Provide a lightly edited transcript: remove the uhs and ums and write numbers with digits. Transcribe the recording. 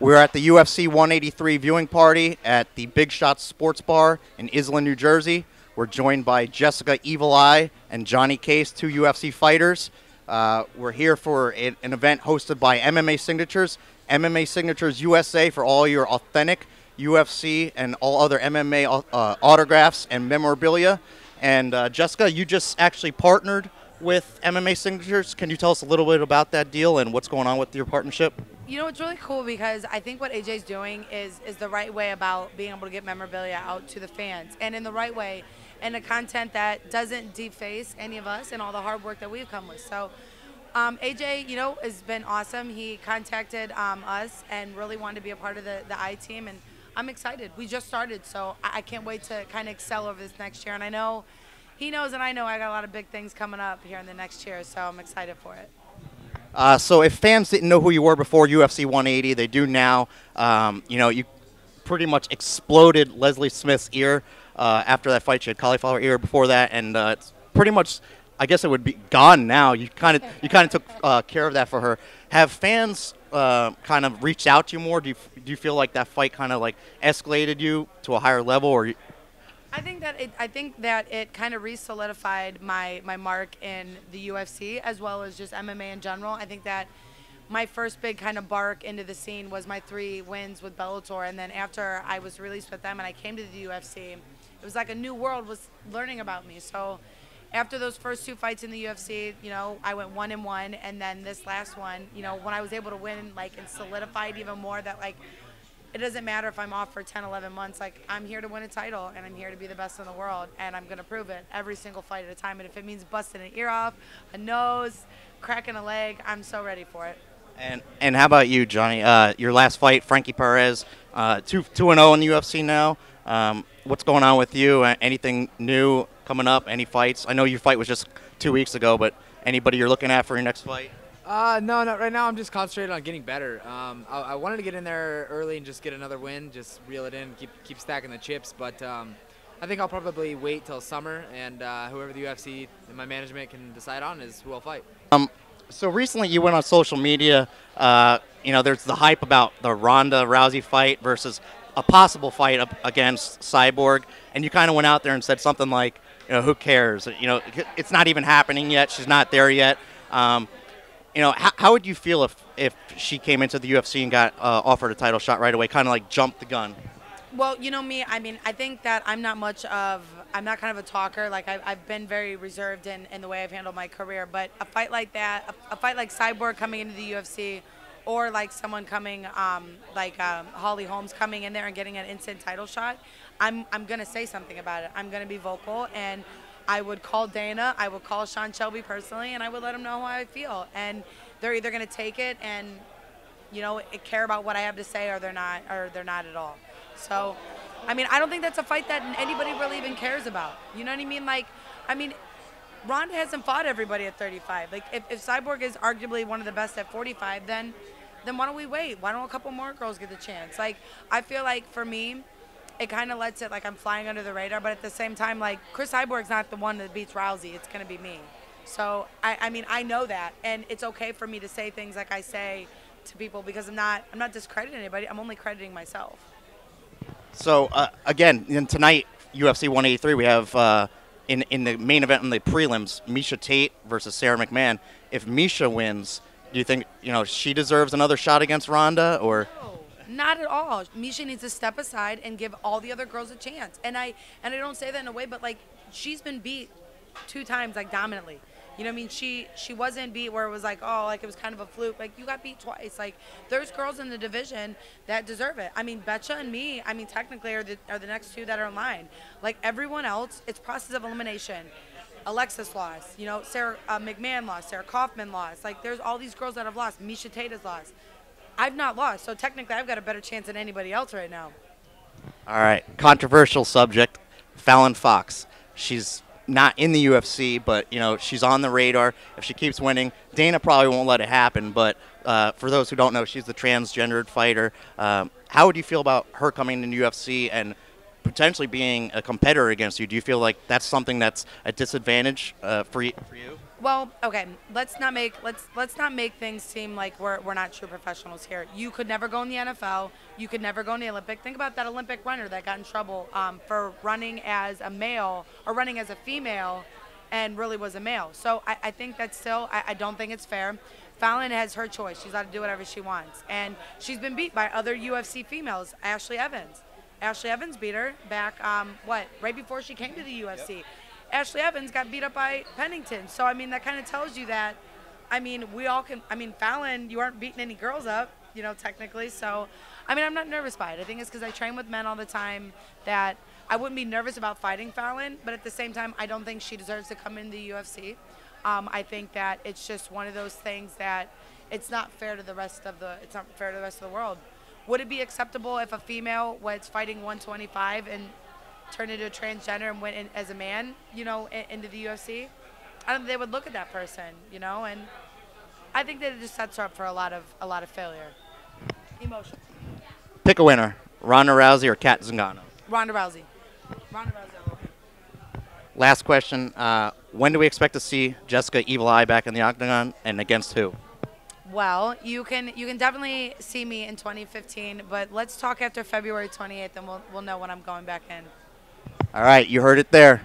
We're at the UFC 183 viewing party at the Big Shot Sports Bar in Island, New Jersey. We're joined by Jessica Evil Eye and Johnny Case, two UFC fighters. We're here for an event hosted by MMA Signatures, MMA Signatures USA for all your authentic UFC and all other MMA autographs and memorabilia. And Jessica, you just actually partnered with MMA Signatures. Can you tell us a little bit about that deal and what's going on with your partnership? You know, it's really cool because I think what AJ's doing is the right way about being able to get memorabilia out to the fans, and in the right way, and the content that doesn't deface any of us and all the hard work that we've come with. So AJ, you know, has been awesome. He contacted us and really wanted to be a part of the I team, and I'm excited. We just started, so I can't wait to kind of excel over this next year, and I know he knows, and I know I got a lot of big things coming up here in the next year, so I'm excited for it. So if fans didn't know who you were before UFC 180, they do now. You know, you pretty much exploded Leslie Smith's ear after that fight. She had cauliflower ear before that, and it's pretty much, I guess it would be gone now. You kind of took care of that for her. Have fans kind of reached out to you more? Do you feel like that fight kind of like escalated you to a higher level, or? I think that it kind of re-solidified my mark in the UFC as well as just MMA in general. I think that my first big kind of bark into the scene was my 3 wins with Bellator, and then after I was released with them and I came to the UFC, it was like a new world was learning about me. So after those first 2 fights in the UFC, you know, I went 1-1, and then this last one, you know, when I was able to win, like, and solidify it even more that, like, it doesn't matter if I'm off for 10, 11 months. Like, I'm here to win a title, and I'm here to be the best in the world, and I'm going to prove it every single fight at a time. And if it means busting an ear off, a nose, cracking a leg, I'm so ready for it. And how about you, Johnny? Your last fight, Frankie Perez, 2-0 in the UFC now. What's going on with you? Anything new coming up? Any fights? I know your fight was just 2 weeks ago, but anybody you're looking at for your next fight? No, not right now. I'm just concentrated on getting better. I wanted to get in there early and just get another win, just reel it in, keep stacking the chips. But I think I'll probably wait till summer, and whoever the UFC and my management can decide on is who I'll fight. So recently you went on social media. You know, there's the hype about the Ronda Rousey fight versus a possible fight up against Cyborg, and you kind of went out there and said something like, you know, who cares? You know, it's not even happening yet. She's not there yet. You know, how would you feel if she came into the UFC and got offered a title shot right away, kind of like jumped the gun? Well, you know me, I mean, I think that I'm not kind of a talker. Like, I've been very reserved in the way I've handled my career. But a fight like that, a fight like Cyborg coming into the UFC, or like someone coming, Holly Holmes coming in there and getting an instant title shot, I'm going to say something about it. I'm going to be vocal, and I would call Dana, I would call Sean Shelby personally, and I would let them know how I feel. And they're either going to take it and, you know, care about what I have to say, or they're not at all. So, I mean, I don't think that's a fight that anybody really even cares about. You know what I mean? Like, I mean, Ronda hasn't fought everybody at 35. Like, if Cyborg is arguably one of the best at 45, then why don't we wait? Why don't a couple more girls get the chance? Like, I feel like for me, it kind of lets it like I'm flying under the radar, but at the same time, like, Chris Cyborg's not the one that beats Rousey. It's going to be me. So, I mean, I know that, and it's okay for me to say things like I say to people because I'm not discrediting anybody. I'm only crediting myself. So, again, tonight, UFC 183, we have in the main event in the prelims, Miesha Tate versus Sarah McMahon. If Miesha wins, do you think, you know, she deserves another shot against Ronda, or? No, not at all. Miesha needs to step aside and give all the other girls a chance. And I don't say that in a way, but, like, she's been beat 2 times, like, dominantly. You know what I mean? She wasn't beat where it was like, oh, like it was kind of a fluke. Like, you got beat twice. Like, there's girls in the division that deserve it. I mean, Betcha and me, I mean, technically are the next 2 that are in line. Like, everyone else, it's process of elimination. Alexis lost. You know, Sarah McMahon lost. Sarah Kaufman lost. Like, there's all these girls that have lost. Miesha Tate has lost. I've not lost. So technically, I've got a better chance than anybody else right now. All right. Controversial subject, Fallon Fox. She's not in the UFC, but, you know, she's on the radar. If she keeps winning, Dana probably won't let it happen. But for those who don't know, she's the transgendered fighter. How would you feel about her coming in the UFC and potentially being a competitor against you? Do you feel like that's something that's a disadvantage for you? Well, okay. Let's not make things seem like we're not true professionals here. You could never go in the NFL. You could never go in the Olympic. Think about that Olympic runner that got in trouble for running as a male or running as a female, and really was a male. So I think that's still. I don't think it's fair. Fallon has her choice. She's allowed to do whatever she wants, and she's been beat by other UFC females. Ashley Evans. Ashley Evans beat her back. Right before she came to the UFC. Yep. Ashley Evans got beat up by Pennington. So, I mean, that kind of tells you that, I mean, we all can, I mean, Fallon, you aren't beating any girls up, you know, technically. So, I mean, I'm not nervous by it. I think it's because I train with men all the time that I wouldn't be nervous about fighting Fallon, but at the same time, I don't think she deserves to come into the UFC. I think that it's just one of those things that it's not fair to the rest of the world. Would it be acceptable if a female was fighting 125 and turned into a transgender and went in as a man, you know, into the UFC? I don't think they would look at that person, you know, and I think that it just sets her up for a lot of failure. Emotion. Pick a winner: Ronda Rousey or Kat Zingano? Ronda Rousey. Ronda Rousey. Last question: when do we expect to see Jessica Evil Eye back in the octagon, and against who? Well, you can definitely see me in 2015, but let's talk after February 28th, and we'll know when I'm going back in. All right, you heard it there.